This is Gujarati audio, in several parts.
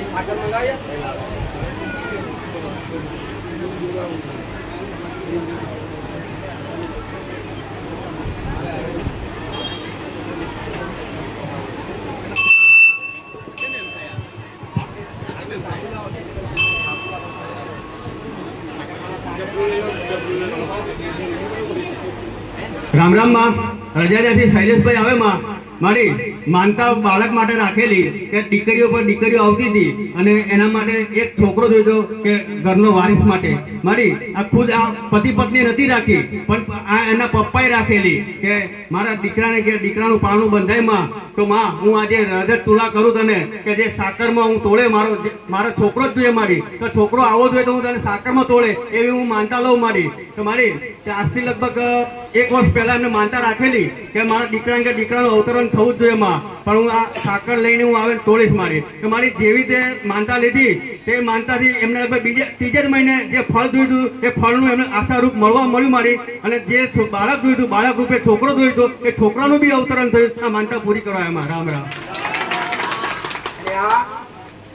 સાકર મંગાવ્યા રામ રામ માં રજાથી શૈલેષભાઈ આવે માં મારી માનતા બાળક માટે રાખેલી કે દીકરીઓ પર દીકરીઓ આવતી હતી અને એના માટે એક છોકરો જોઈતો કે ઘરનો વારિસ માટે મારી આ ખુદ આ પતિ પત્ની નથી રાખી પણ આ એના પપ્પાએ રાખેલી કે મારા દીકરાને કે દીકરાનું પારણું બંધાય માં તો માં હું આજે રજત તુલા કરું તને કે જે સાકરમાં હું તોડે મારો છોકરો જ જોઈએ મારી તો છોકરો આવો જોઈએ તો હું તને સાકરમાં તોડે એવી હું માનતા લઉં મારી તો મારી આજથી લગભગ 1 વર્ષ પહેલા એમને માનતા રાખેલી કે મારા દીકરા કે દીકરાનું અવતરણ થવું જ જોઈએ માં પણ હું આ સાકર લઈને હું આવે તોડીશ મારી તો મારી જેવી તે માનતા લીધી તે માનતાથી એમને લગભગ ત્રીજે જ મહિને જે ફળ જોઈતું એ ફળનું એમને આશારૂપ મળ્યું મારી અને જે બાળક જોઈતું બાળક રૂપે છોકરો જોઈતો એ છોકરાનું બી અવતરણ થયું આ માનતા પૂરી કરવા એમાં રામ રામ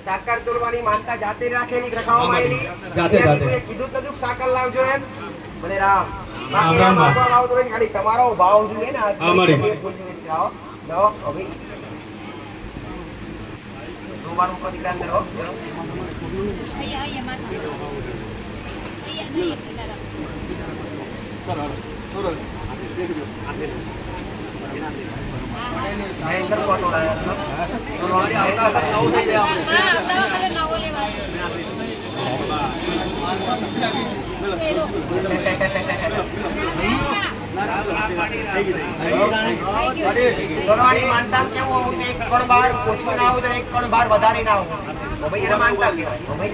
સાકર તોડવાની માનતા જાતે રાખેલી રખાવવામાં આવેલી જાતે કીધું તો સાકર લાવજો એમ મને રામ ખાલી તમારો ભાવ જોઈએ ને માનતા કેવું એક કણ બાર ઓછું ના હોય એક કણ બાર વધારે ના હોય ભાઈ એને માનતા કહેવાય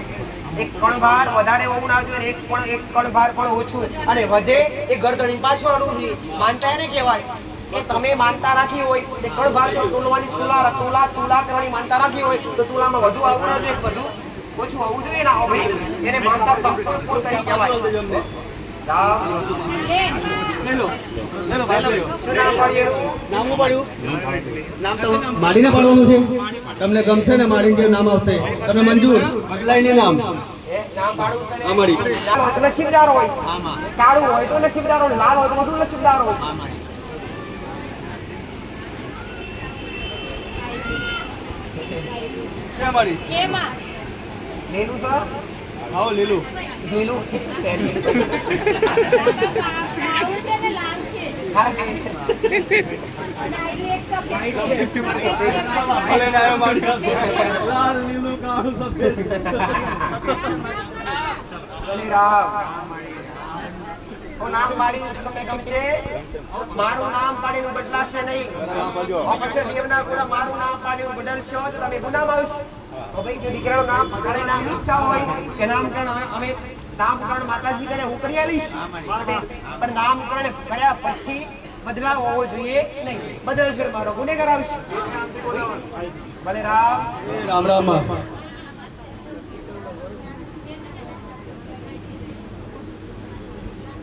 એક કણ બાર વધારે હોવું ના જોઈએ એક કણ બાર પણ ઓછું અને વધે એ ગરદણી પાછું આડવું જોઈએ માનતા એને કહેવાય કે તમે માનતા રાખી હોય કે કણ બાર જો તોલવાની તુલા કરવાની માનતા રાખી હોય તો તુલામાં વધુ આવવું ના જોઈએ વધુ ઓછું હોવું જોઈએ ના ભાઈ એને માનતા સંપૂર્ણ કરી કહેવાય માડીને પાડવાનું છે તમને ગમશે ને માડીને જે નામ આવશે તમે મંજૂર બદલાઈને નામ નસીબદાર હોય કાળું હોય તો નસીબદાર હોય લાલ હોય તો વધુ નસીબદાર હોય લીલું સર આવો લીલું લીલું નામ પાડી તમને ગમશે મારું નામ પાડીને બદલાશે નહીં દેવના પૂરા મારું નામ પાડીને બદલશો તો તમે ગુનામાં આવશો ભાઈ જો દીકરાનું નામ વધારે નામ ઈચ્છા હોય કે નામકરણ અમે નામકરણ માતાજી કરે હું કરી આવીશ પણ નામકરણ કર્યા પછી બદલાવ હોવો જોઈએ નહીં બદલશે મારો ગુનેગાર આવશે ભલે રામ રામ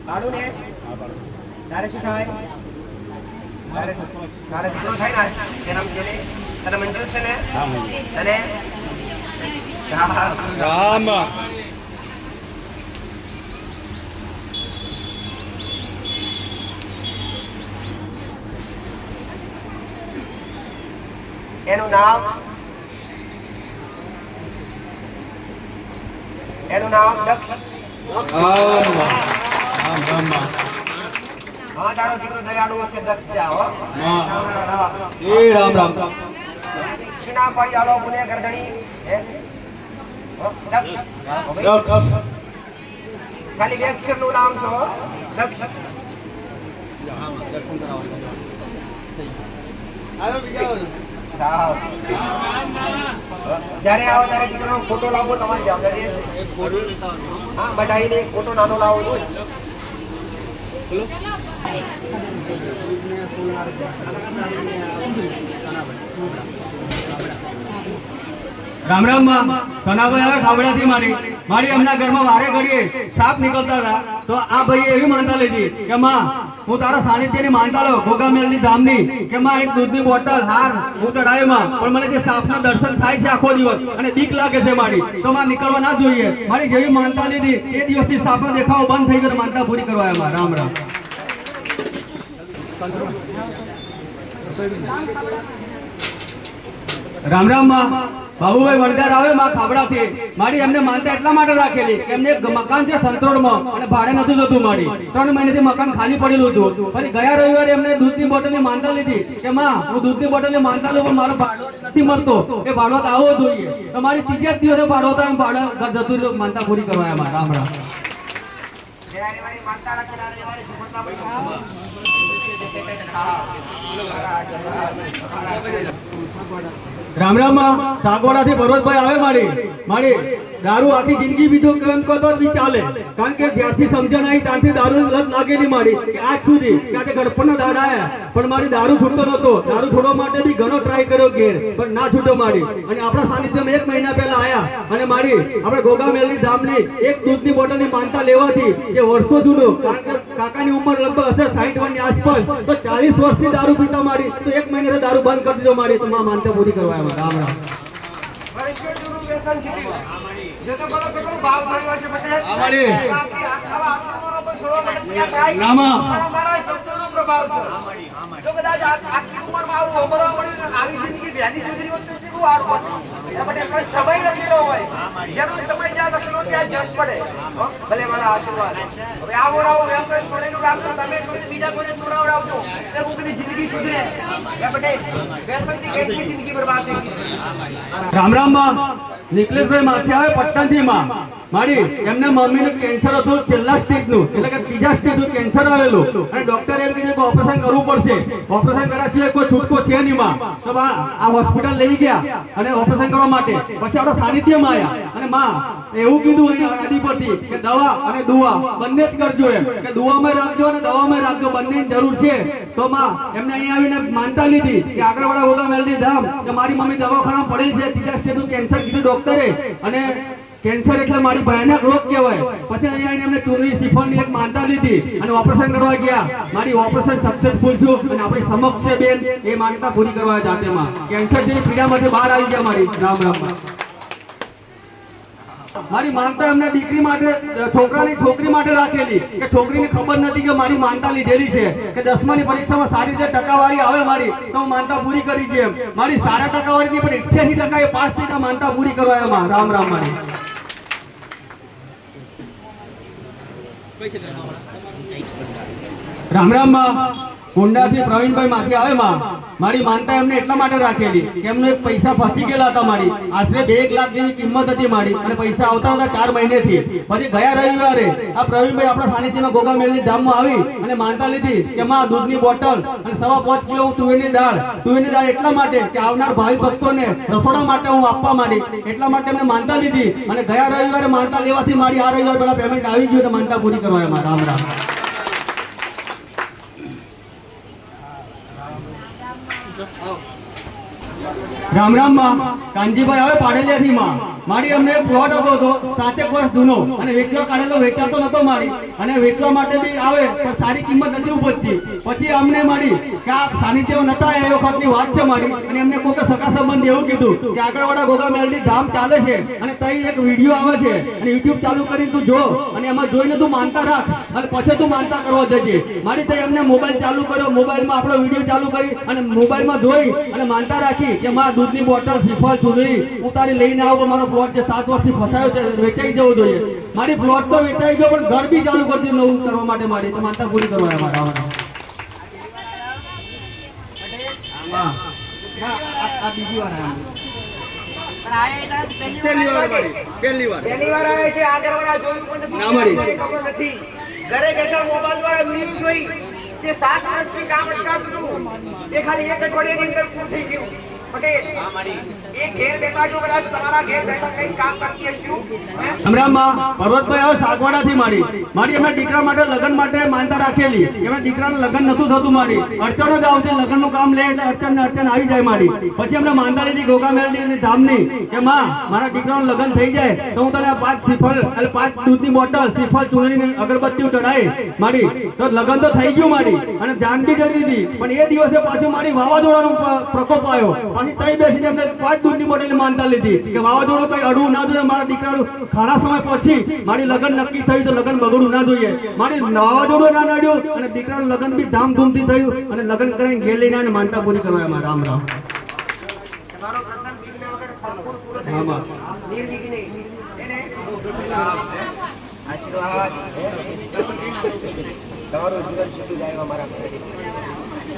પાડું ને તારે શું થાય તારે દીકરો થાય ને જન્મ છે ને તને મંજૂર છે ને અને રામ એનું નામ દક્ષ હા તારો દીકરો દયાળુ હશે દક્ષ જાઓ એ રામ ના પડી આલો ગુને ગરદણી દક્ષ ખાલી બે અક્ષર નું નામ છો દક્ષ જયારે આવો ત્યારે દીકરાનો ફોટો લાવો તમારી જવાબદારી હા બધાઈને ફોટો નાનો લાવો જોઈએ રામ રામ માં સનાભાઈ આવે ખાવડાથી મારી એમના ઘરમાં વારે ઘડીએ સાપ નીકળતા હતા તો આ ભાઈએ એવી માનતા લીધી કે માં હું તારા સાનિધ્યની માનતા લઉં ગોગામેલની ધામની કે માં એક દૂધની બોટલ હાર હું ચડાવે માં પણ મને જે સાપના દર્શન થાય છે આખો દિવસ અને બીક લાગે છે મારી તો માં નીકળવા ના જોઈએ મારી જેવી માનતા લીધી એ દિવસથી સાપનો દેખાવો બંધ થઈ ગયો માનતા પૂરી કરવા એમાં રામ રામ રામ રામ માં બાબુભાઈ વણગાર આવે માં ખાબડાથી મારી એમને માનતા એટલા માટે રાખેલી કે એમને એક મકાન છે સંતરોડમાં અને ભાડે નતું જતું મારી 3 મહિનાથી મકાન ખાલી પડેલું હતું પછી ગયા રવિવારે એમને દૂધની બોટલની માનતા લીધી કે માં હું દૂધની બોટલની માનતા લઉં પણ મારો ભાડો નથી મળતો એ ભાડો તો આવવો જોઈએ તો મારી ત્રીજા જ દિવસે ભાડો હતા ભાડો ઘર જતું રહ્યું માનતા પૂરી કરવા એમાં રામ રામ રામ રામ સાગવાડાથી ભરોજભાઈ આવે મારી દારૂ આખી જિંદગી બીજો કેમ કહો બી ચાલે કારણ કે જ્યારથી સમજણ આવી ત્યારથી દારૂ લત લાગેલી મારી કે આજ સુધી કે આજે ગડપણના દાડા આવ્યા પણ મારી દારૂ છૂટતો નતો દારૂ છોડવા માટે બી ઘણો ટ્રાય કર્યો ઘેર પણ ના છૂટો મારી અને આપણા સાનિધ્યમાં 1 મહિના પહેલા આયા અને મારી આપણે ગોગામેલની ધામની એક દૂધની બોટલની માનતા લેવાથી એ વર્ષો જૂનો કારણ કે કાકાની ઉંમર લગભગ હશે 60 વર્ષની આસપાસ તો 40 વર્ષથી દારૂ પીતા મારી તો 1 મહિને દારૂ બંધ કરી દીધો મારી તો માં માનતા પૂરી કરવા રામ રામ રામ રામ માં નિકલેશભાઈ માછી આવે પટ્ટણથી માં મારી એમને મમ્મીનું કેન્સર હતું છેલ્લા સ્ટેજનું એટલે કે ત્રીજા સ્ટેજનું કેન્સર આવેલું અને ડોક્ટરે એમ કીધું કે ઓપરેશન કરવું પડશે ઓપરેશન કર્યા સિવાય કોઈ છૂટકો છે નહીં માં તો આ હોસ્પિટલ લઈ ગયા અને ઓપરેશન કરવા માટે પછી આપણા સાનિધ્યમાં આવ્યા અને માં એવું કીધું આદિ પરથી કે દવા અને દુઆ બંને જ કરજો એમ કે દુઆમાં રાખજો અને દવામાં રાખજો બંનેની જરૂર છે તો માં એમને અહીંયા આવીને માનતા લીધી કે આગળવાળા ગોગામેલની ધામ કે મારી મમ્મી દવાખાના પડેલ છે ત્રીજા સ્ટેજનું કેન્સર કીધું ડોક્ટરે અને કેન્સર એટલે મારી ભયાનક રોગ કહેવાય પછી અહીંયા એમને ચૂરવી શ્રીફળની એક માનતા લીધી અને ઓપરેશન કરવા ગયા મારી ઓપરેશન સક્સેસફુલ છું અને આપણી સમક્ષ છે બેન એ માનતા પૂરી કરવા જાતેમાં કેન્સર જેવી પીડામાંથી બહાર આવી ગયા મારી રામ રામ મારી માનતા એમને દીકરી માટે છોકરાની છોકરી માટે રાખેલી કે છોકરીને ખબર નથી કે મારી માનતા લીધેલી છે કે 10માની પરીક્ષામાં સારી રીતે ટકાવારી આવે મારી તો હું માનતા પૂરી કરી છે મારી સારા ટકાવારી પણ 88% પાસ થઈ માનતા પૂરી કરવા એમાં રામ રામ મારી રામ રામ માં કુંડાથી પ્રવીણભાઈ માથી આવે માં મારી માનતા એમને એટલા માટે રાખેલી કે એમને પૈસા ફસી ગયેલા હતા મારી આશરે 2 લાખ જેવી કિંમત હતી મારી અને પૈસા આવતા હતા 4 મહિનેથી પછી ગયા રવિવારે આ પ્રવીણભાઈ આપણા સાનિધ્યમાં ગોગામેલની ધામમાં આવી અને માનતા લીધી કે માં દૂધની બોટલ અને 5.5 કિલો તુવેરની દાળ એટલા માટે કે આવનાર ભાવિ ભક્તોને રસોડા માટે હું આપવા માંડી એટલા માટે એમને માનતા લીધી અને ગયા રવિવારે માનતા લેવાથી મારી આ રવિવાર પહેલા પેમેન્ટ આવી ગયું તો માનતા પૂરી કરવા એમાં રામ રામ રામ રામ માં કાનજીભાઈ આવે પાડેલિયાથી માં મારી અમને પ્લોટ હતો 7 વર્ષ જૂનો અને વેચવા કાઢેલો વેચાતો નતો મારી અને વેચવા માટે બી આવે પણ સારી કિંમત નથી ઉપજતી પછી અમને મારી કે આ સાનિધ્યમાં નતા એ વખતની વાત છે મારી અને એમને કોઈ સગા સંબંધી એવું કીધું કે આગળવાળા ગોગામેલની ધામ ચાલે છે અને તઈ એક વિડીયો આવે છે અને યુટ્યુબ ચાલુ કરીને તું જો અને એમાં જોઈને તું માનતા રાખ અને પછી તું માનતા કરવા જજે મારી તઈ એમને મોબાઈલ ચાલુ કર્યો મોબાઈલમાં આપણો વિડીયો ચાલુ કરી અને મોબાઈલમાં જોઈ અને માનતા રાખી કે માં દૂધની બોટલ શ્રીફળ ચૂંદડી ઉતારી લઈને આવો મારો પ્લોટ જે 7 વર્ષથી ફસાયો છે વેચાઈ જવો જોઈએ મારી પ્લોટ તો વેચાઈ ગયો પણ ઘર બી ચાલુ કરી નવું કરવા માટે મારી તો માનતા પૂરી કરવા અમારા બીજી વાર પહેલી વાર આવે છે આગળવાળા જોયું નથી ઘરે બેઠા મોબાઈલ દ્વારા વિડીયો જોઈ તે 7 વર્ષથી કામ અટકાવતું હતું એ ખાલી 1 અઠવાડિયાની અંદર પૂરું થઈ ગયું પટેલ એ ઘેર બેઠા જો કદાચ તમારા ઘેર બેઠા કંઈક કામ કરતી હશું હે? હમણાં પર્વતભાઈ આવે સાગવાડાથી મારી એમના દીકરા માટે લગ્ન માટે માનતા રાખેલી એમના દીકરાનું લગ્ન નતું થતું મારી અડચણો જ આવતી લગ્નનું કામ લે એટલે અડચણ આવી જાય મારી પછી એમને માનતા લીધી ગોગા મેલની ધામની કે માં મારા દીકરાનું લગ્ન થઈ જાય તો હું તને 5 શ્રીફળ એટલે 5 દૂધની બોટલ શ્રીફળ ચૂંટણી અગરબત્તી ચડાય મારી તો લગ્ન તો થઈ ગયું મારી અને જાન બી જતી હતી પણ એ દિવસે પાછું મારી વાવાઝોડાનો પ્રકોપ આવ્યો પાછી તઈ બેસીને એમને 5 દૂધની બોટલ માનતા લીધી કે વાવાઝોડું કઈ અડવું ના જોઈએ મારા દીકરાનું ખાણા સમય પછી મારી લગ્ન નક્કી થયું તો લગ્ન બગડવું ના જોઈએ મારી વાવાઝોડું ના નડ્યું અને દીકરાનું લગ્ન બી ધામધૂમથી થયું અને લગ્ન કરીને ઘેર લઈને આવીને માનતા પૂરી કરવા રામ રામ તમારો પ્રસંગ વિઘ્ન વગર સંપૂર્ણ પૂરો હા, થયો માં. નિર્વિઘ્ને એને આશીર્વાદ તમારું જીવન સુખી જાય અમારા ઘરે.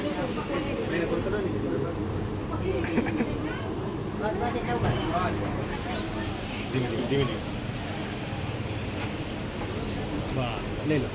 લઈ લો